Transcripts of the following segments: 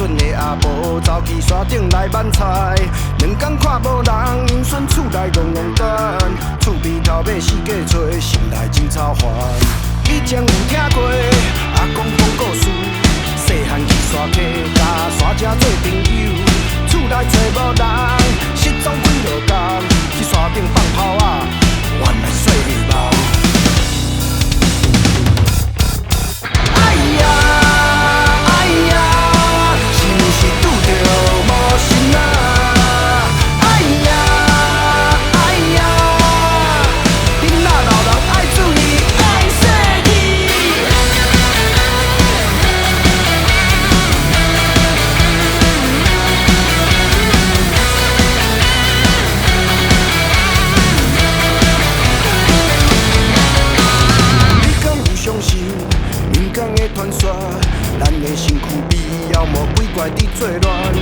准的阿婆走去山顶来挽菜，两工看无人，因孙厝内戆戆等，厝边头尾四界找，心内真操烦。以前有听过阿公讲故事，细汉去山溪，甲山车做朋友，厝内找无人，失踪几落工，去山顶放炮啊，原来说梦。哎呀！ 是拄着无心啊！哎呀哎呀，囡仔老人爱注意，爱细意。你敢有相信民间的传说？咱的身躯比妖魔鬼怪伫作乱，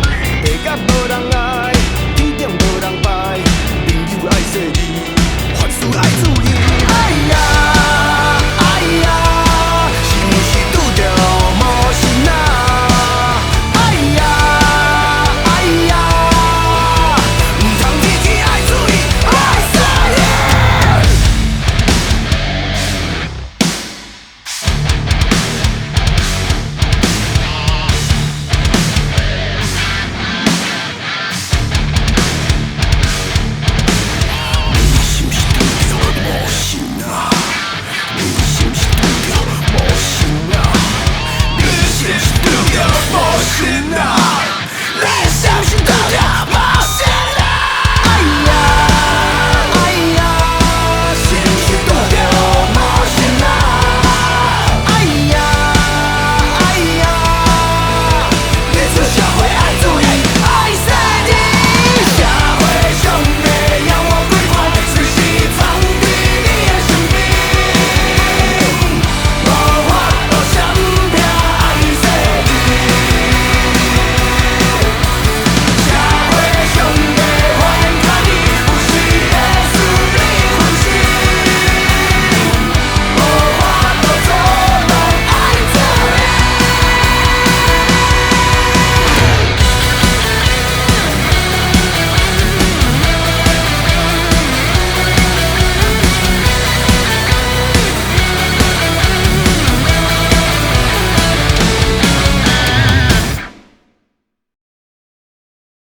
地甲无人爱，天顶无人拜，朋友爱细意，凡事爱注意。哎呀！